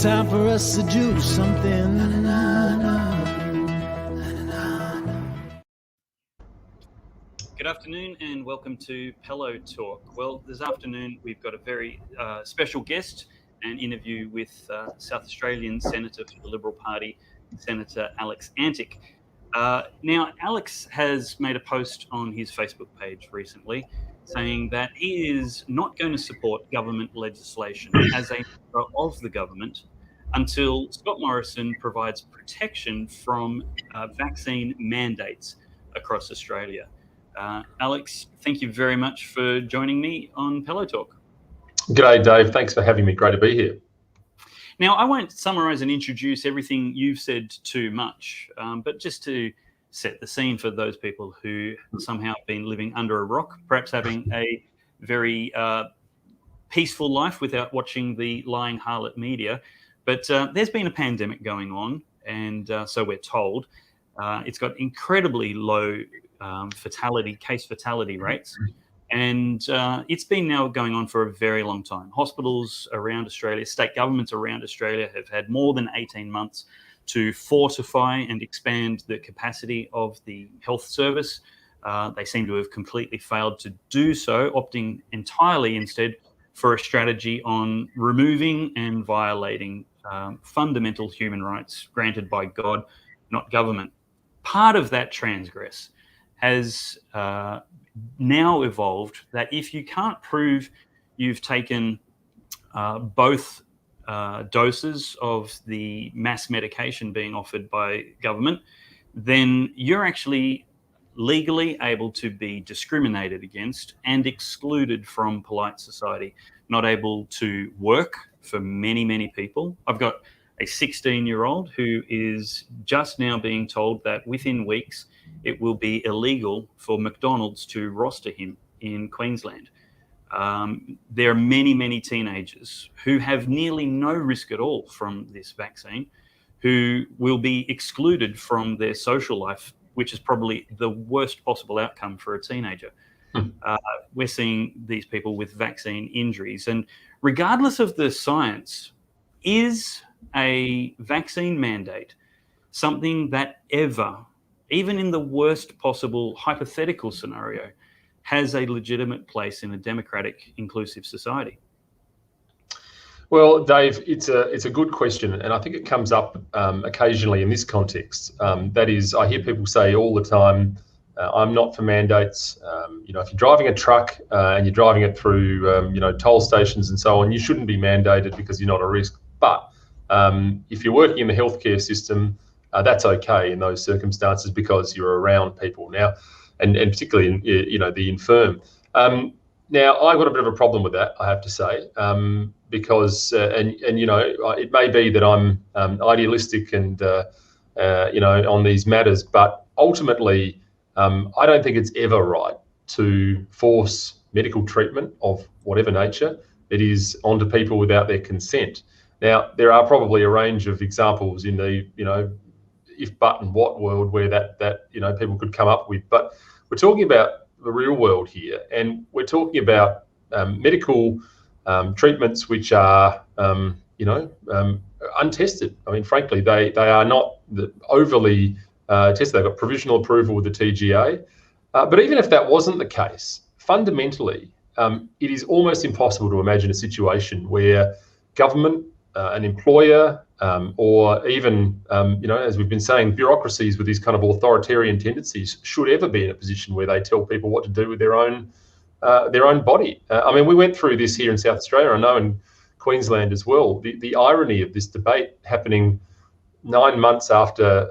It's time for us to do something. Good afternoon and welcome to Pellowe Talk. Well, this afternoon we've got a very special guest, an interview with South Australian Senator for the Liberal Party, Senator Alex Antic. Now, Alex has made a post on his Facebook page recently saying that he is not going to support government legislation as a member of the government until Scott Morrison provides protection from vaccine mandates across Australia. Alex, thank you very much for joining me on Pellowe Talk. G'day, Dave. Thanks for having me. Great to be here. Now, I won't summarise and introduce everything you've said too much, but just to set the scene for those people who somehow have been living under a rock, perhaps having a very peaceful life without watching the lying harlot media. But there's been a pandemic going on, and so we're told. It's got incredibly low case fatality rates. And it's been now going on for a very long time. Hospitals around Australia, state governments around Australia have had more than 18 months to fortify and expand the capacity of the health service. They seem to have completely failed to do so, opting entirely instead for a strategy on removing and violating fundamental human rights granted by God, not government. Part of that transgress has now evolved that if you can't prove you've taken both doses of the mass medication being offered by government, then you're actually legally able to be discriminated against and excluded from polite society, not able to work for many, many people. I've got a 16-year-old who is just now being told that within weeks it will be illegal for McDonald's to roster him in Queensland. There are many, many teenagers who have nearly no risk at all from this vaccine, who will be excluded from their social life, which is probably the worst possible outcome for a teenager. We're seeing these people with vaccine injuries. And regardless of the science, is a vaccine mandate something that ever, even in the worst possible hypothetical scenario, has a legitimate place in a democratic, inclusive society? Well, Dave, it's a good question, and I think it comes up occasionally in this context. That is, I hear people say all the time, I'm not for mandates. If you're driving a truck and you're driving it through, toll stations and so on, you shouldn't be mandated because you're not a risk. But if you're working in the healthcare system, that's okay in those circumstances because you're around people now, and particularly the infirm. Now, I've got a bit of a problem with that, I have to say, because it may be that I'm idealistic and on these matters, but ultimately, I don't think it's ever right to force medical treatment of whatever nature it is onto people without their consent. Now, there are probably a range of examples in the if but and what world where that people could come up with, but we're talking about the real world here, and we're talking about medical treatments which are untested. I mean, frankly, they are not overly tested. They've got provisional approval with the TGA, but even if that wasn't the case, fundamentally, it is almost impossible to imagine a situation where government, an employer, or even, as we've been saying, bureaucracies with these kind of authoritarian tendencies should ever be in a position where they tell people what to do with their own body. I mean, we went through this here in South Australia, I know in Queensland as well. The irony of this debate happening 9 months after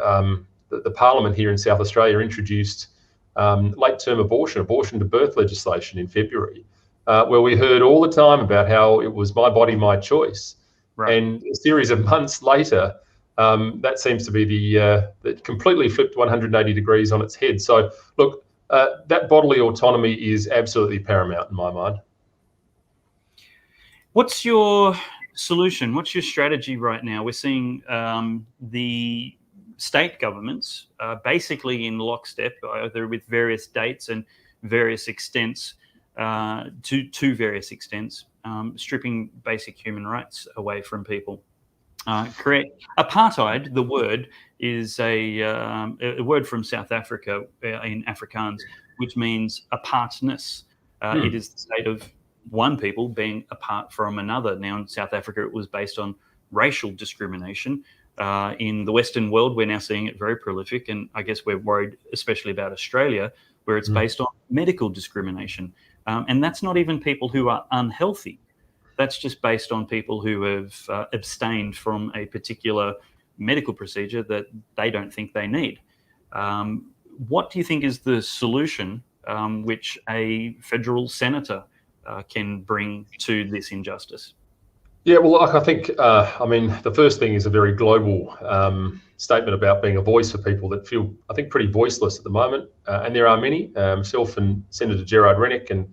the Parliament here in South Australia introduced late-term abortion to birth legislation in February, where we heard all the time about how it was my body, my choice. Right. And a series of months later, that seems to be that completely flipped 180 degrees on its head. So, look, that bodily autonomy is absolutely paramount in my mind. What's your solution? What's your strategy right now? We're seeing the state governments basically in lockstep, either with various dates and various extents, to various extents, stripping basic human rights away from people. Correct. Apartheid, the word, is a word from South Africa in Afrikaans, which means apartness. It is the state of one people being apart from another. Now, in South Africa, it was based on racial discrimination. In the Western world, we're now seeing it very prolific, and I guess we're worried especially about Australia, where it's based on medical discrimination. And that's not even people who are unhealthy. That's just based on people who have abstained from a particular medical procedure that they don't think they need. What do you think is the solution which a federal senator can bring to this injustice? Yeah, well, I think, I mean, the first thing is a very global statement about being a voice for people that feel, I think, pretty voiceless at the moment. And there are many, myself and Senator Gerard Rennick, and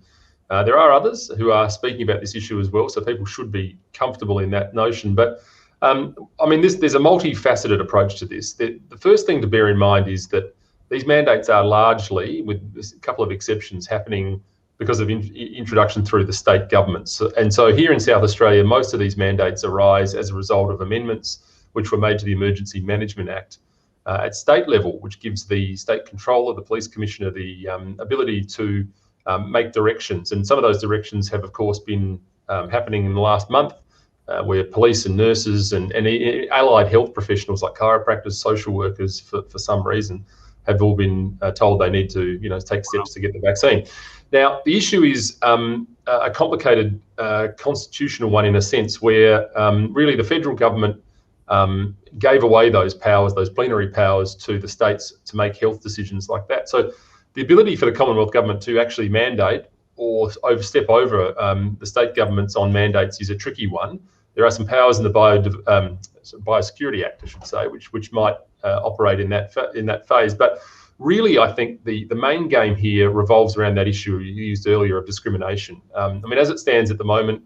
there are others who are speaking about this issue as well. So people should be comfortable in that notion. But I mean, there's a multifaceted approach to this. The first thing to bear in mind is that these mandates are largely, with a couple of exceptions, happening because of introduction through the state governments. And so here in South Australia, most of these mandates arise as a result of amendments which were made to the Emergency Management Act at state level, which gives the state controller, the police commissioner, the ability to make directions. And some of those directions have, of course, been happening in the last month, where police and nurses and allied health professionals like chiropractors, social workers, for some reason, have all been told they need to, take steps to get the vaccine. Now, the issue is a complicated constitutional one in a sense, where really the federal government gave away those powers, those plenary powers, to the states to make health decisions like that. So the ability for the Commonwealth government to actually mandate or step over the state governments on mandates is a tricky one. There are some powers in the Biosecurity Act, I should say, which might operate in that phase. But really, I think the main game here revolves around that issue you used earlier of discrimination. I mean, as it stands at the moment,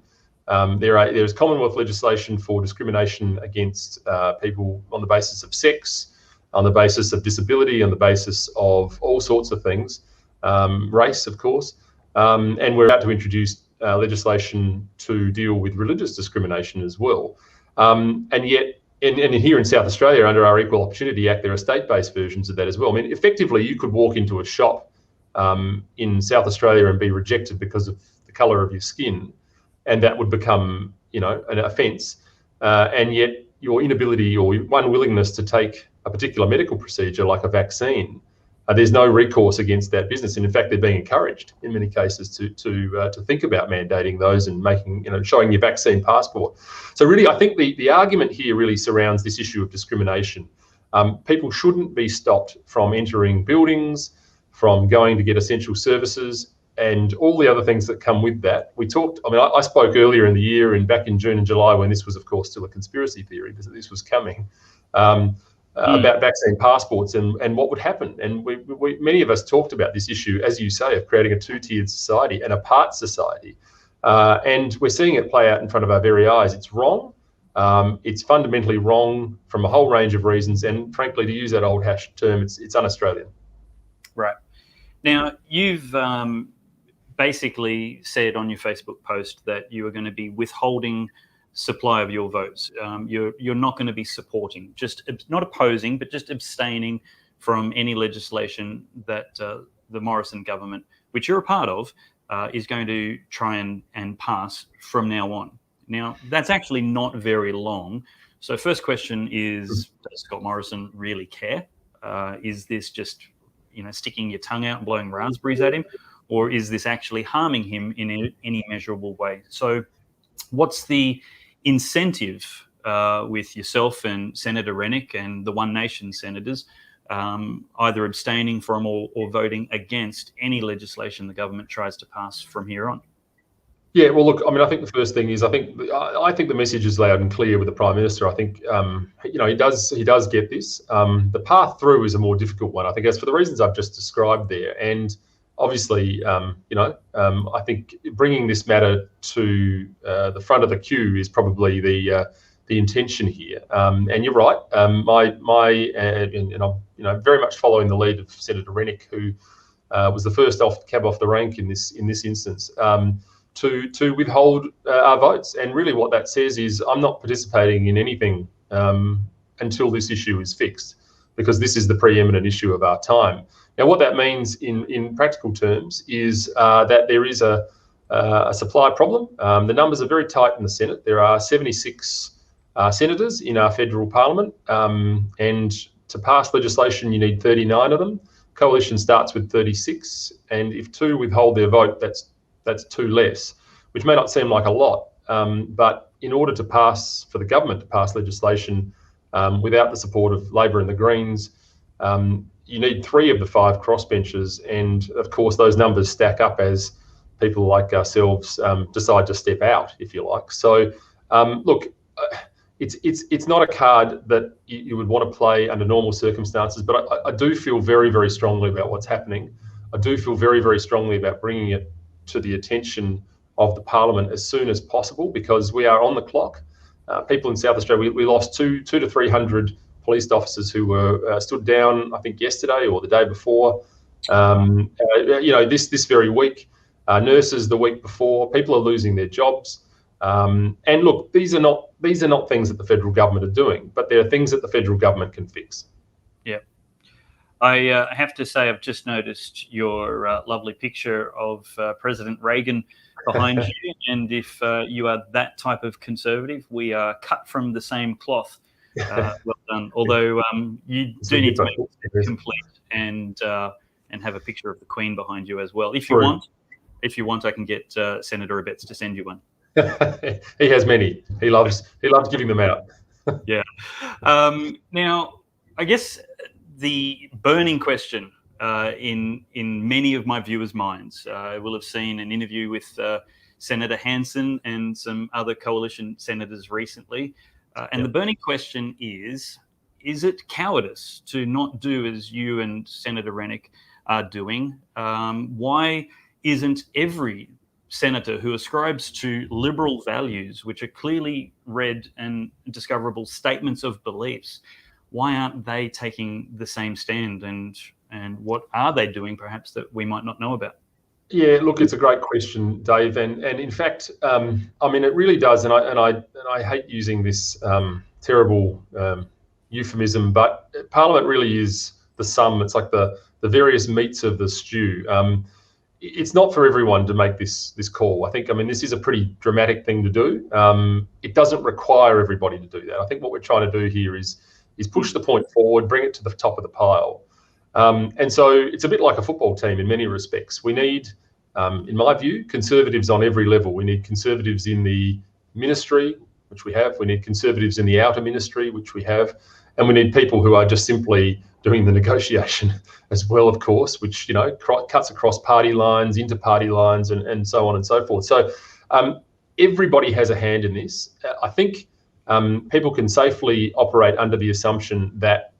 there's Commonwealth legislation for discrimination against people on the basis of sex, on the basis of disability, on the basis of all sorts of things, race, of course, and we're about to introduce legislation to deal with religious discrimination as well. And yet, and here in South Australia, under our Equal Opportunity Act, there are state-based versions of that as well. I mean, effectively, you could walk into a shop in South Australia and be rejected because of the colour of your skin, and that would become, an offence. And yet, your inability or unwillingness to take a particular medical procedure like a vaccine, there's no recourse against that business. And in fact, they're being encouraged in many cases to think about mandating those and making, showing your vaccine passport. So really, I think the argument here really surrounds this issue of discrimination. People shouldn't be stopped from entering buildings, from going to get essential services, and all the other things that come with that. I spoke earlier in the year back in June and July, when this was, of course, still a conspiracy theory, because this was coming, about vaccine passports and what would happen. And many of us talked about this issue, as you say, of creating a two-tiered society, an apart society. And we're seeing it play out in front of our very eyes. It's wrong. It's fundamentally wrong from a whole range of reasons. And frankly, to use that old hash term, it's un-Australian. Right. Now, you've basically said on your Facebook post that you are going to be withholding supply of your votes. You're not going to be supporting, just not opposing, but just abstaining from any legislation that the Morrison government, which you're a part of, is going to try and pass from now on. Now, that's actually not very long. So first question is, does Scott Morrison really care? Is this just, sticking your tongue out and blowing raspberries at him? Or is this actually harming him in any measurable way? So what's the incentive with yourself and Senator Rennick and the One Nation senators either abstaining from or voting against any legislation the government tries to pass from here on? Yeah, well, look, I mean, I think the first thing is I think the message is loud and clear with the Prime Minister. I think he does get this. The path through is a more difficult one, I think, as for the reasons I've just described there. And obviously, I think bringing this matter to the front of the queue is probably the intention here. And you're right. I'm very much following the lead of Senator Rennick, who was the first cab off the rank in this instance, to withhold our votes. And really, what that says is I'm not participating in anything until this issue is fixed, because this is the preeminent issue of our time. Now, what that means in practical terms is that there is a supply problem. The numbers are very tight in the Senate. There are 76 senators in our federal parliament, and to pass legislation, you need 39 of them. Coalition starts with 36, and if 2 withhold their vote, that's 2 less, which may not seem like a lot, but in order to pass, for the government to pass legislation without the support of Labor and the Greens, you need 3 of the 5 crossbenchers, and of course those numbers stack up as people like ourselves decide to step out, if you like. So, look, it's not a card that you would want to play under normal circumstances, but I do feel very, very strongly about what's happening. I do feel very, very strongly about bringing it to the attention of the Parliament as soon as possible, because we are on the clock. People in South Australia, we lost 200 to 300 police officers who were stood down, I think yesterday or the day before. This very week, nurses the week before. People are losing their jobs. And look, these are not things that the federal government are doing, but there are things that the federal government can fix. Yeah. I have to say, I've just noticed your lovely picture of President Reagan behind you. And if you are that type of conservative, we are cut from the same cloth. Well done. Although you do need to make it complete and have a picture of the Queen behind you as well. If you want, I can get Senator Abetz to send you one. He has many. He loves giving them out. Yeah. Now, I guess the burning question in many of my viewers' minds, will have seen an interview with Senator Hanson and some other coalition senators recently. And the burning question is it cowardice to not do as you and Senator Rennick are doing? Why isn't every senator who ascribes to liberal values, which are clearly read and discoverable statements of beliefs, why aren't they taking the same stand? And what are they doing, perhaps, that we might not know about? Yeah, look, it's a great question, Dave, and in fact, it really does. And I hate using this terrible euphemism, but Parliament really is the sum. It's like the various meats of the stew. It's not for everyone to make this call. I think, this is a pretty dramatic thing to do. It doesn't require everybody to do that. I think what we're trying to do here is push the point forward, bring it to the top of the pile. And so it's a bit like a football team in many respects. We need, in my view, conservatives on every level. We need conservatives in the ministry, which we have. We need conservatives in the outer ministry, which we have. And we need people who are just simply doing the negotiation as well, of course, which, cuts across party lines, inter-party lines, and so on and so forth. So everybody has a hand in this. I think people can safely operate under the assumption that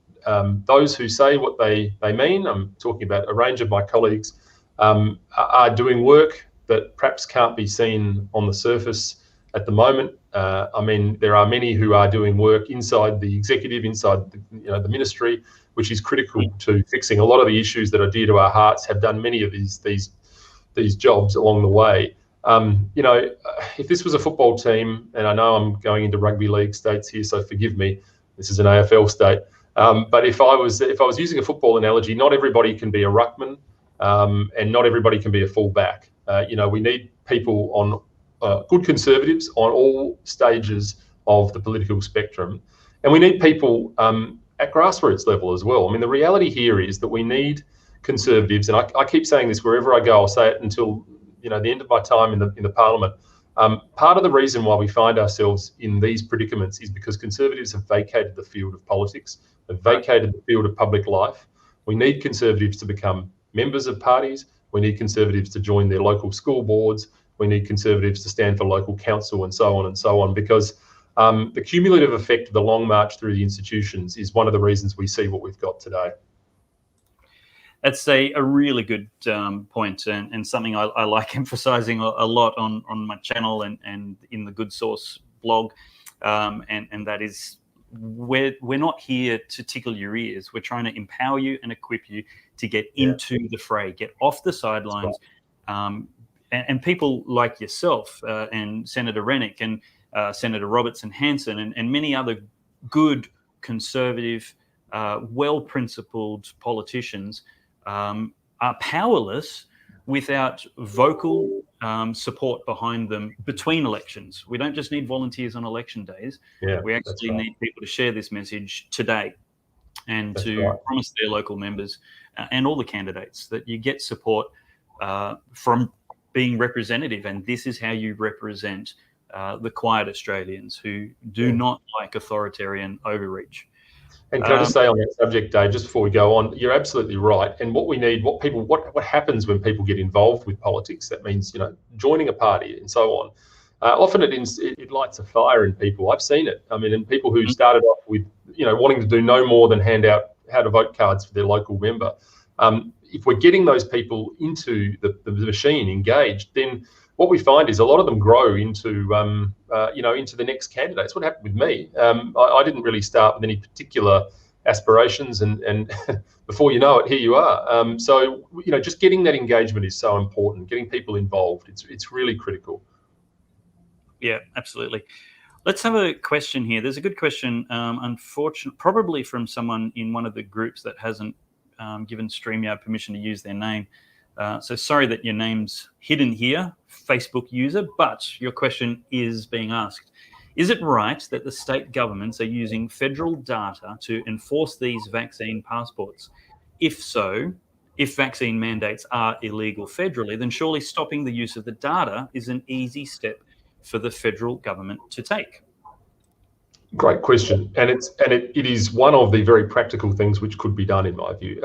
those who say what they mean, I'm talking about a range of my colleagues, are doing work that perhaps can't be seen on the surface at the moment. There are many who are doing work inside the executive, inside the ministry, which is critical to fixing a lot of the issues that are dear to our hearts, have done many of these jobs along the way. If this was a football team, and I know I'm going into rugby league states here, so forgive me, this is an AFL state. But if I was using a football analogy, not everybody can be a ruckman, and not everybody can be a fullback. We need people on good conservatives on all stages of the political spectrum, and we need people at grassroots level as well. The reality here is that we need conservatives, and I keep saying this wherever I go. I'll say it until the end of my time in the Parliament. Part of the reason why we find ourselves in these predicaments is because conservatives have vacated the field of politics, have vacated the field of public life. We need conservatives to become members of parties. We need conservatives to join their local school boards. We need conservatives to stand for local council, and so on, because the cumulative effect of the long march through the institutions is one of the reasons we see what we've got today. That's a really good point, and something I like emphasising a lot on my channel and in the Good Source blog, and that is we're not here to tickle your ears. We're trying to empower you and equip you to get into the fray, get off the sidelines, and people like yourself and Senator Rennick and Senator Robertson Hanson and many other good, conservative, well-principled politicians are powerless without vocal support behind them between elections. We don't just need volunteers on election days. We actually need people to share this message today and promise their local members and all the candidates that you get support from being representative. And this is how you represent the quiet Australians who do not like authoritarian overreach. And can I just say on that subject, Dave, just before we go on, you're absolutely right. And what we need, what happens when people get involved with politics, that means, joining a party and so on. Often it lights a fire in people. I've seen it. I mean, in people who started off with, wanting to do no more than hand out how to vote cards for their local member. If we're getting those people into the machine engaged, then what we find is a lot of them grow into the next candidate. That's what happened with me. I didn't really start with any particular aspirations, and before you know it, here you are. So just getting that engagement is so important. Getting people involved, it's really critical. Yeah, absolutely. Let's have a question here. There's a good question, unfortunately, probably from someone in one of the groups that hasn't given StreamYard permission to use their name. So sorry that your name's hidden here, Facebook user, but your question is being asked. Is it right that the state governments are using federal data to enforce these vaccine passports? If so, if vaccine mandates are illegal federally, then surely stopping the use of the data is an easy step for the federal government to take. Great question, and it is one of the very practical things which could be done, in my view.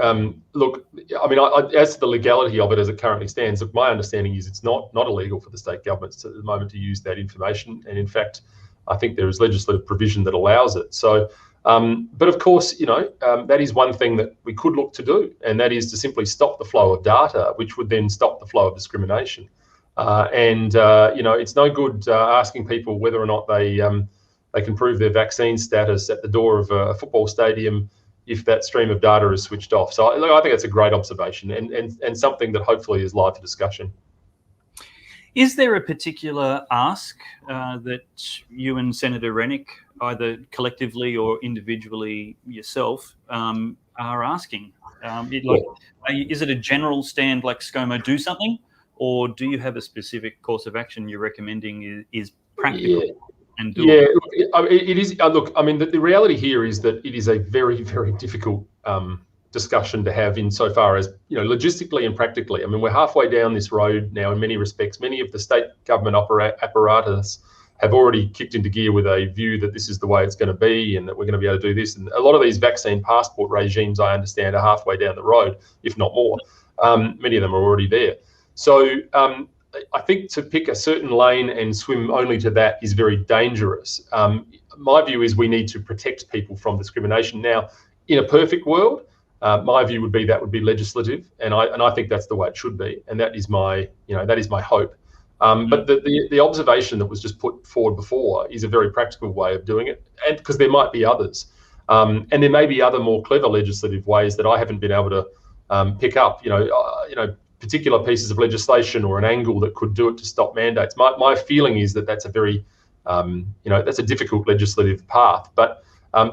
Look, I mean, as to the legality of it as it currently stands, look, my understanding is it's not illegal for the state governments at the moment to use that information, and in fact, I think there is legislative provision that allows it. So, but of course, that is one thing that we could look to do, and that is to simply stop the flow of data, which would then stop the flow of discrimination. It's no good asking people whether or not they can prove their vaccine status at the door of a football stadium if that stream of data is switched off. So I think that's a great observation and something that hopefully is live for discussion. Is there a particular ask that you and Senator Rennick, either collectively or individually yourself, are asking? Is it a general stand like ScoMo, do something? Or do you have a specific course of action you're recommending is practical? Yeah. It is. Look, I mean, the reality here is that it is a very, very difficult discussion to have insofar as, logistically and practically. I mean, we're halfway down this road now in many respects. Many of the state government apparatus have already kicked into gear with a view that this is the way it's going to be and that we're going to be able to do this. And a lot of these vaccine passport regimes, I understand, are halfway down the road, if not more. Many of them are already there. So I think to pick a certain lane and swim only to that is very dangerous. My view is we need to protect people from discrimination. Now, in a perfect world, my view would be that would be legislative, and I think that's the way it should be, and that is my hope. But the observation that was just put forward before is a very practical way of doing it, and because there might be others, and there may be other more clever legislative ways that I haven't been able to pick up. Particular pieces of legislation or an angle that could do it to stop mandates. My feeling is that that's a very, that's a difficult legislative path. But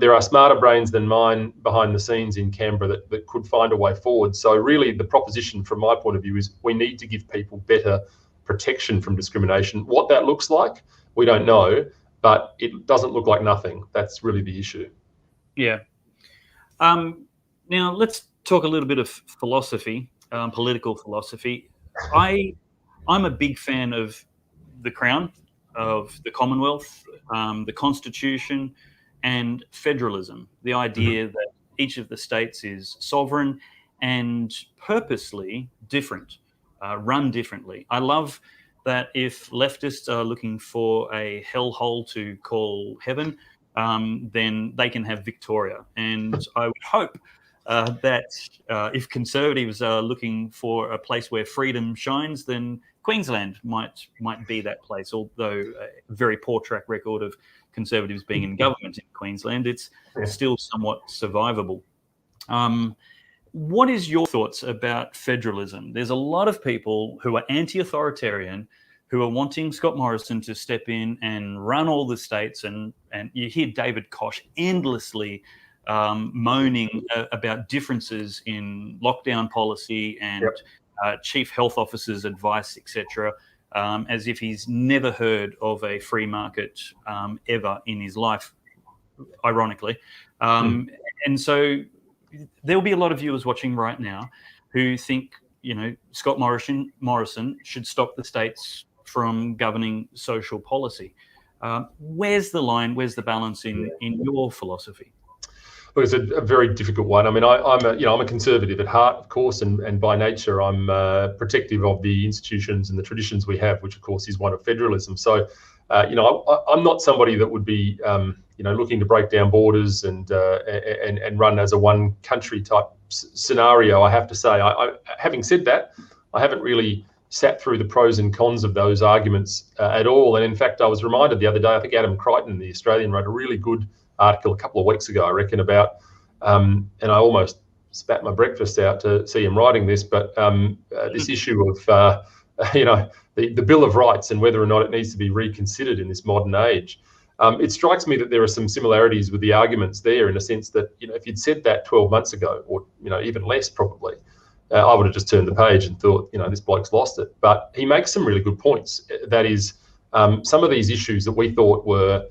there are smarter brains than mine behind the scenes in Canberra that could find a way forward. So really, the proposition from my point of view is we need to give people better protection from discrimination. What that looks like, we don't know, but it doesn't look like nothing. That's really the issue. Yeah. Now let's talk a little bit of philosophy. Political philosophy. I'm a big fan of the Crown, of the Commonwealth, the Constitution, and federalism. The idea that each of the states is sovereign and purposely different, run differently. I love that if leftists are looking for a hellhole to call heaven, then they can have Victoria. And I would hope that if conservatives are looking for a place where freedom shines, then Queensland might be that place. Although a very poor track record of conservatives being in government in Queensland, it's still somewhat survivable. What is your thoughts about federalism? There's a lot of people who are anti-authoritarian who are wanting Scott Morrison to step in and run all the states. And you hear David Koch endlessly moaning about differences in lockdown policy and chief health officers' advice, etc., as if he's never heard of a free market ever in his life, ironically. And so there'll be a lot of viewers watching right now who think, Scott Morrison should stop the states from governing social policy. Where's the line? Where's the balance in your philosophy? Well, it's a very difficult one. I mean, I'm a conservative at heart, of course, and by nature I'm protective of the institutions and the traditions we have, which of course is one of federalism. So, I'm not somebody that would be, looking to break down borders and run as a one country type scenario. I have to say, having said that, I haven't really sat through the pros and cons of those arguments at all. And in fact, I was reminded the other day, I think Adam Crichton, the Australian, wrote a really good article a couple of weeks ago, I reckon, about, and I almost spat my breakfast out to see him writing this, but this issue of, the Bill of Rights and whether or not it needs to be reconsidered in this modern age. It strikes me that there are some similarities with the arguments there, in a sense that, if you'd said that 12 months ago, or, even less probably, I would have just turned the page and thought, this bloke's lost it. But he makes some really good points. That is, some of these issues that we thought were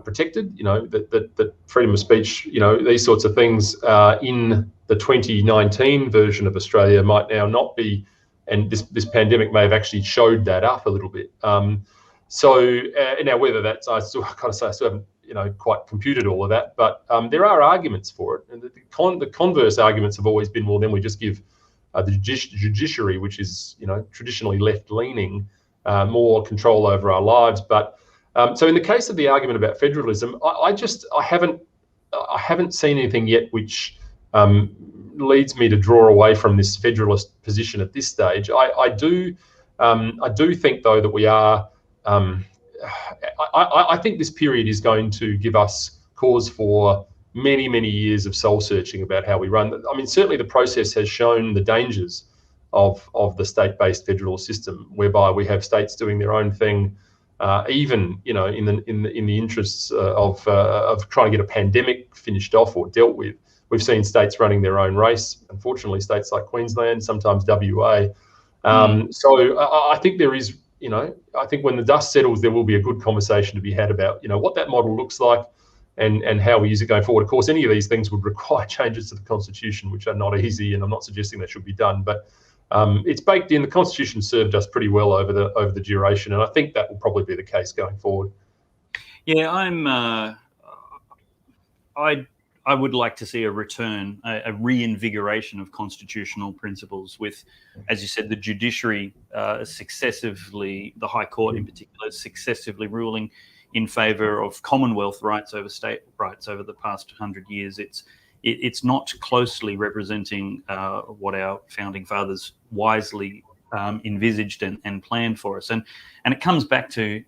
protected, that freedom of speech, these sorts of things in the 2019 version of Australia might now not be, and this pandemic may have actually showed that up a little bit. So now whether that's, I still haven't, quite computed all of that, but there are arguments for it. And the converse arguments have always been, well, then we just give the judiciary, which is, traditionally left-leaning, more control over our lives. But so in the case of the argument about federalism, I haven't seen anything yet which leads me to draw away from this federalist position at this stage. I do think, though, that we are. I think this period is going to give us cause for many, many years of soul searching about how we run. I mean, certainly the process has shown the dangers of the state-based federal system, whereby we have states doing their own thing. Even in the interests of trying to get a pandemic finished off or dealt with. We've seen states running their own race. Unfortunately, states like Queensland, sometimes WA. So I think there is, I think when the dust settles, there will be a good conversation to be had about, what that model looks like and how we use it going forward. Of course, any of these things would require changes to the Constitution, which are not easy, and I'm not suggesting they should be done, but it's baked in. The Constitution served us pretty well over the duration, and I think that will probably be the case going forward. Yeah, I would like to see a return, a reinvigoration of constitutional principles with, as you said, the judiciary successively, the High Court in particular, successively ruling in favour of Commonwealth rights over state rights over the past 100 years. It's not closely representing what our founding fathers wisely envisaged and planned for us. And it comes back to,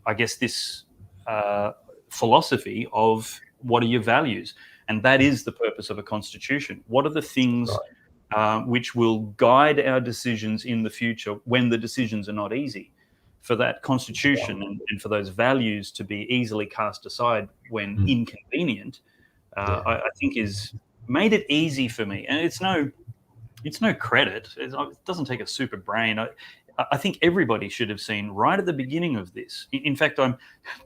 I guess, this philosophy of what are your values? And that is the purpose of a constitution. What are the things which will guide our decisions in the future when the decisions are not easy? For that constitution and for those values to be easily cast aside when inconvenient, I think is made it easy for me. And it's no credit. It doesn't take a super brain. I think everybody should have seen right at the beginning of this. In fact, I'm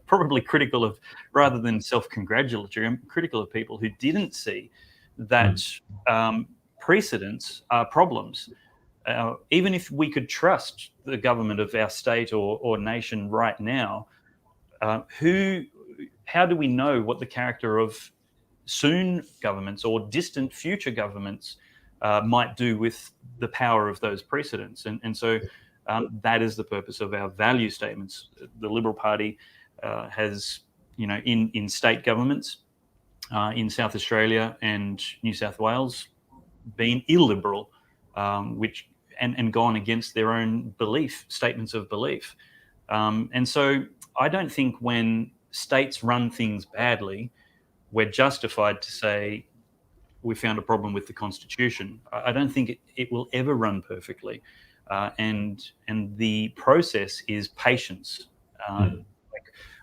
probably critical of, rather than self-congratulatory, I'm critical of people who didn't see that precedents are problems. Even if we could trust the government of our state or nation right now, how do we know what the character of soon governments or distant future governments might do with the power of those precedents? And so that is the purpose of our value statements. The Liberal Party has, in state governments in South Australia and New South Wales, been illiberal, and gone against their own statements of belief. And so I don't think when states run things badly, we're justified to say we found a problem with the Constitution. I don't think it will ever run perfectly. and the process is patience.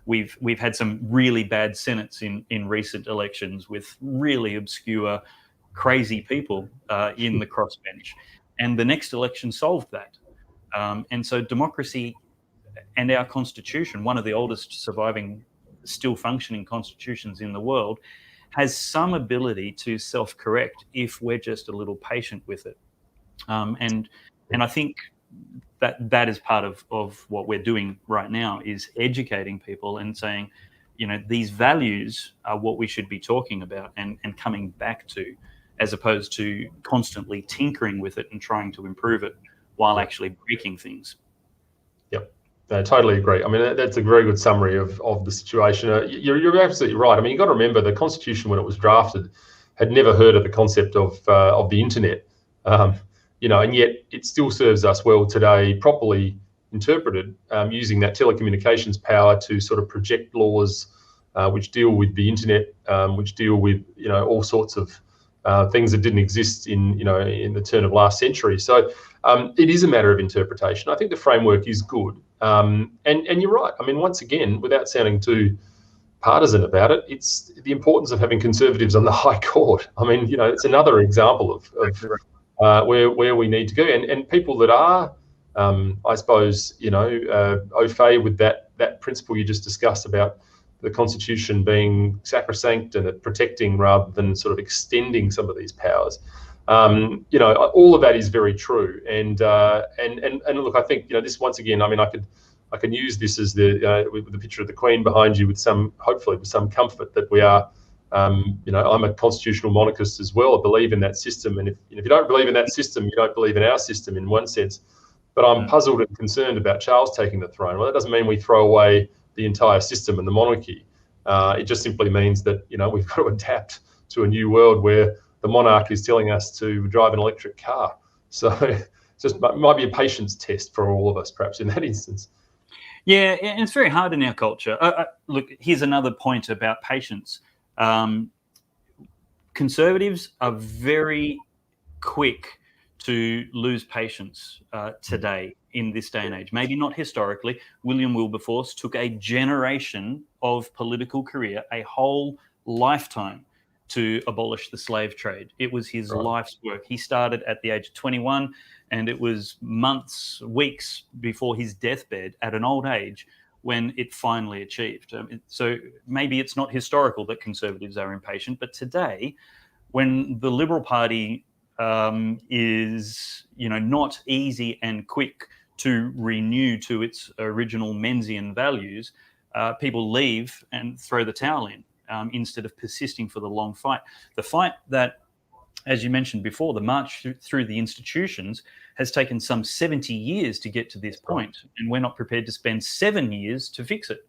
We've had some really bad senates in recent elections with really obscure, crazy people in the crossbench, and the next election solved that. And so democracy and our constitution, one of the oldest surviving, still functioning constitutions in the world, has some ability to self-correct if we're just a little patient with it. And I think that is part of what we're doing right now, is educating people and saying, these values are what we should be talking about and coming back to, as opposed to constantly tinkering with it and trying to improve it while actually breaking things. Yep. I totally agree. I mean, that's a very good summary of the situation. You're absolutely right. I mean, you've got to remember the Constitution, when it was drafted, had never heard of the concept of the internet, and yet it still serves us well today, properly interpreted, using that telecommunications power to sort of project laws which deal with the internet, which deal with all sorts of things that didn't exist in the turn of last century. So it is a matter of interpretation. I think the framework is good, and you're right. I mean, once again, without sounding too partisan about it, it's the importance of having conservatives on the High Court. I mean, it's another example of where we need to go, and people that are, I suppose, au fait with that principle you just discussed about the Constitution being sacrosanct and it protecting rather than sort of extending some of these powers. All of that is very true. And look, I think this, once again, I mean, I can use this as with the picture of the Queen behind you, hopefully with some comfort that we are. I'm a constitutional monarchist as well. I believe in that system, and if you don't believe in that system, you don't believe in our system in one sense. But I'm puzzled and concerned about Charles taking the throne. Well, that doesn't mean we throw away the entire system and the monarchy. It just simply means that we've got to adapt to a new world where the monarch is telling us to drive an electric car. So it just might be a patience test for all of us, perhaps, in that instance. Yeah, and it's very hard in our culture. Look, here's another point about patience. Conservatives are very quick to lose patience today, in this day and age. Maybe not historically. William Wilberforce took a generation of political career, a whole lifetime, to abolish the slave trade. It was his life's work. He started at the age of 21, and it was months, weeks before his deathbed at an old age when it finally achieved. So maybe it's not historical that conservatives are impatient, but today, when the Liberal Party is not easy and quick to renew to its original Menzian values, people leave and throw the towel in instead of persisting for the long fight. The fight that, as you mentioned before, the march through the institutions has taken some 70 years to get to this point, and we're not prepared to spend 7 years to fix it.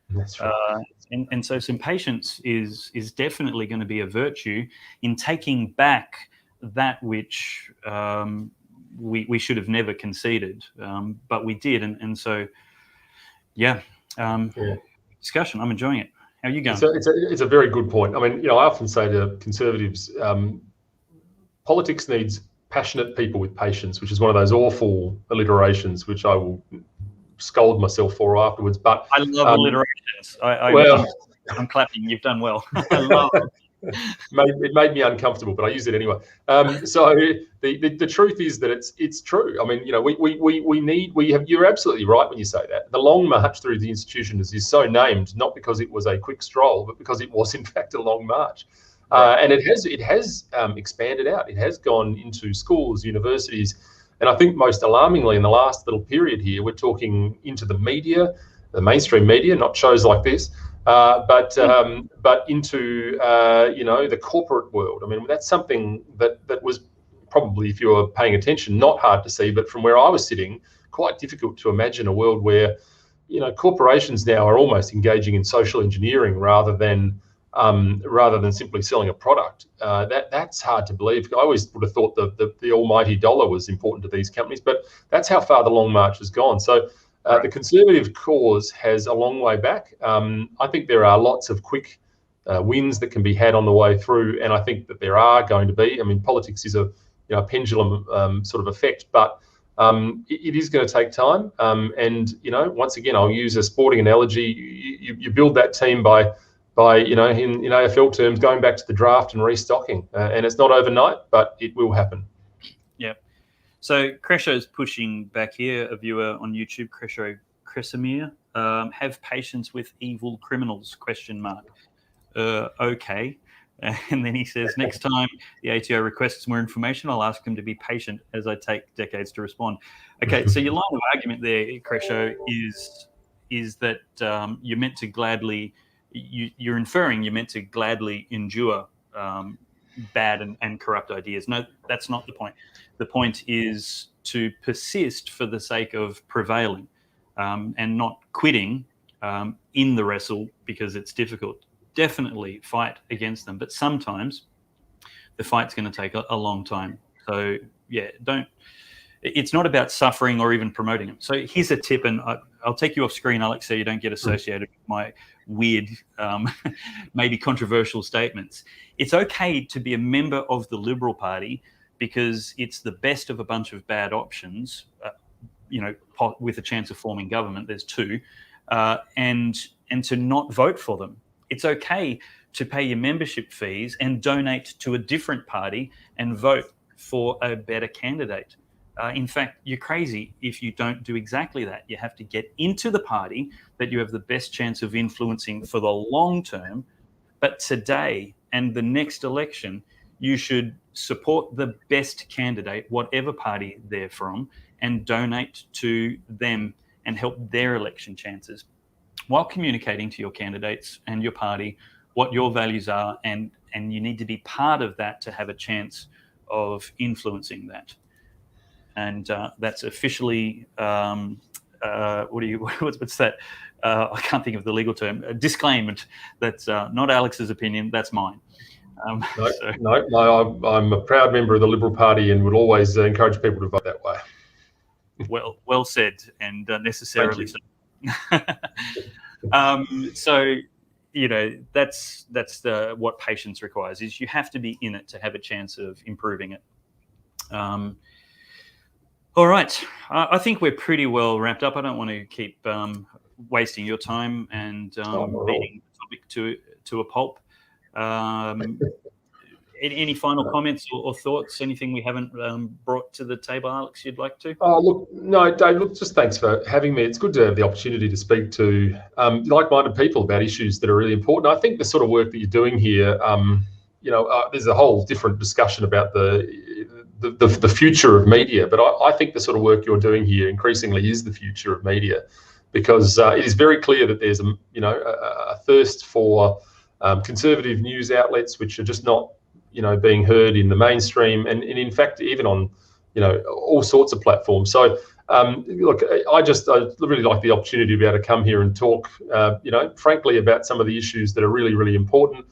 That's right. And so some patience is definitely going to be a virtue in taking back that which we should have never conceded, but we did. And so, discussion. I'm enjoying it. How are you going? It's a very good point. I mean, I often say to conservatives, politics needs passionate people with patience, which is one of those awful alliterations, which I will scold myself for afterwards. But I love alliterations. I'm clapping. You've done well. I love it. It made me uncomfortable, but I use it anyway. So the truth is that it's true. I mean, you're absolutely right when you say that. The long march through the institutions is so named not because it was a quick stroll, but because it was in fact a long march. And it has expanded out. It has gone into schools, universities, and I think most alarmingly in the last little period here, we're talking into the media, the mainstream media, not shows like this. But into the corporate world. I mean, that's something that was probably, if you were paying attention, not hard to see, but from where I was sitting, quite difficult to imagine a world where corporations now are almost engaging in social engineering rather than simply selling a product. That's hard to believe. I always would have thought the almighty dollar was important to these companies, but that's how far the long march has gone. So. The conservative cause has a long way back. I think there are lots of quick wins that can be had on the way through, and I think that there are going to be. I mean, politics is a pendulum sort of effect, but it is going to take time. And, once again, I'll use a sporting analogy. You build that team by in AFL terms, going back to the draft and restocking. And it's not overnight, but it will happen. Yeah. So Cresho's pushing back here, a viewer on YouTube, Cresamir, have patience with evil criminals, ? Okay. And then he says, next time the ATO requests more information, I'll ask them to be patient as I take decades to respond. Okay, so your line of argument there, Cresho, is that you're meant to gladly, you're inferring you're meant to gladly endure bad and corrupt ideas. No, that's not the point. The point is to persist for the sake of prevailing and not quitting in the wrestle because it's difficult. Definitely fight against them, but sometimes the fight's going to take a long time. So yeah, it's not about suffering or even promoting them. So here's a tip, and I'll take you off screen, Alex, so you don't get associated with my weird, maybe controversial statements. It's okay to be a member of the Liberal Party because it's the best of a bunch of bad options, with a chance of forming government. There's two, and to not vote for them. It's okay to pay your membership fees and donate to a different party and vote for a better candidate. In fact, you're crazy if you don't do exactly that. You have to get into the party that you have the best chance of influencing for the long term. But today and the next election, you should support the best candidate, whatever party they're from, and donate to them and help their election chances, while communicating to your candidates and your party what your values are, and you need to be part of that to have a chance of influencing that. And that's officially, what's that? I can't think of the legal term, a disclaimer. That's not Alex's opinion, that's mine. No, I'm a proud member of the Liberal Party and would always encourage people to vote that way. Well said, and necessarily so. So that's what patience requires, is you have to be in it to have a chance of improving it. All right, I think we're pretty well wrapped up. I don't want to keep wasting your time and beating the topic to a pulp. Any final comments or thoughts? Anything we haven't brought to the table, Alex, you'd like to? Look, no, Dave, look, just thanks for having me. It's good to have the opportunity to speak to like-minded people about issues that are really important. I think the sort of work that you're doing here, there's a whole different discussion about the future of media, but I think the sort of work you're doing here increasingly is the future of media, because it is very clear that there's a thirst for conservative news outlets which are just not being heard in the mainstream, and in fact even on all sorts of platforms. So look, I really like the opportunity to be able to come here and talk frankly about some of the issues that are really, really important.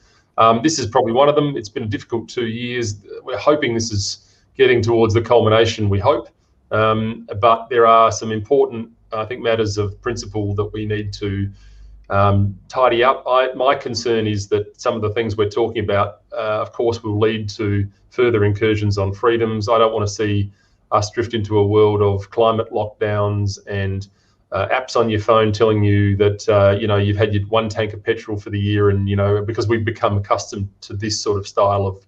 This is probably one of them. It's been a difficult 2 years. We're hoping this is getting towards the culmination, we hope, but there are some important, I think, matters of principle that we need to tidy up. My concern is that some of the things we're talking about, of course, will lead to further incursions on freedoms. I don't want to see us drift into a world of climate lockdowns and apps on your phone telling you that you've had your 1 tank of petrol for the year, and because we've become accustomed to this sort of style of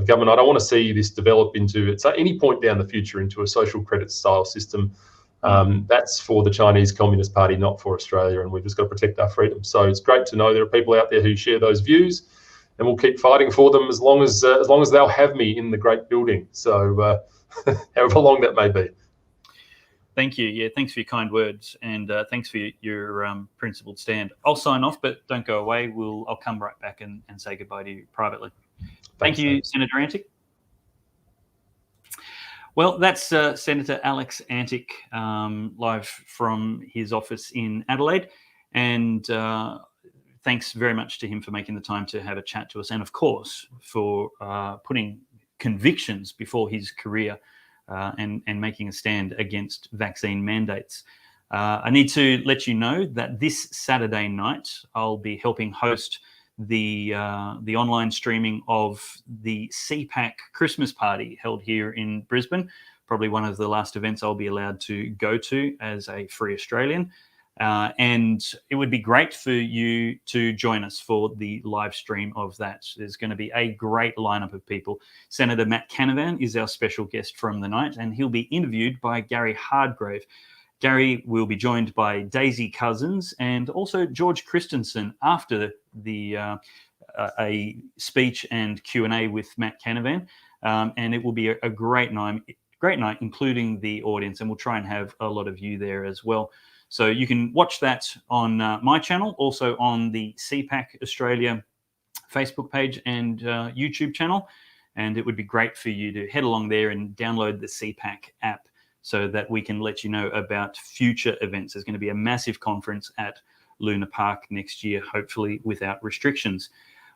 government. I don't want to see this develop into, at any point down the future, into a social credit style system. That's for the Chinese Communist Party, not for Australia, and we've just got to protect our freedom. So it's great to know there are people out there who share those views, and we'll keep fighting for them as long as they'll have me in the great building. So however long that may be. Thank you. Yeah, thanks for your kind words, and thanks for your principled stand. I'll sign off, but don't go away. I'll come right back and say goodbye to you privately. Thank you, Senator Antic. Well, that's Senator Alex Antic live from his office in Adelaide. And thanks very much to him for making the time to have a chat to us, and, of course, for putting convictions before his career and making a stand against vaccine mandates. I need to let you know that this Saturday night I'll be helping host the online streaming of the CPAC Christmas party held here in Brisbane probably one of the last events I'll be allowed to go to as a free Australian. And it would be great for you to join us for the live stream of that. There's going to be a great lineup of people. Senator Matt Canavan is our special guest from the night, and he'll be interviewed by Gary Hardgrave. Gary will be joined by Daisy Cousins and also George Christensen after the a speech and Q&A with Matt Canavan. And it will be a great night, including the audience, and we'll try and have a lot of you there as well. So you can watch that on my channel, also on the CPAC Australia Facebook page and YouTube channel. And it would be great for you to head along there and download the CPAC app so that we can let you know about future events. There's going to be a massive conference at Luna Park next year, hopefully without restrictions.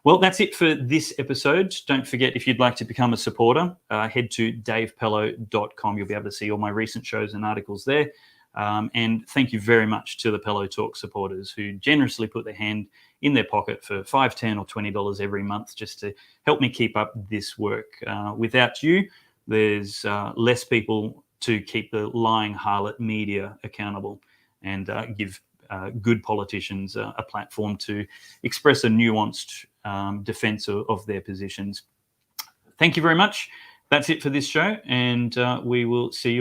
Well, that's it for this episode. Don't forget, if you'd like to become a supporter, head to davepellowe.com. You'll be able to see all my recent shows and articles there. And thank you very much to the Pellowe Talk supporters who generously put their hand in their pocket for $5, $10 or $20 every month just to help me keep up this work. Without you, there's less people to keep the lying harlot media accountable and give good politicians a platform to express a nuanced defense of their positions. Thank you very much. That's it for this show, and we will see you on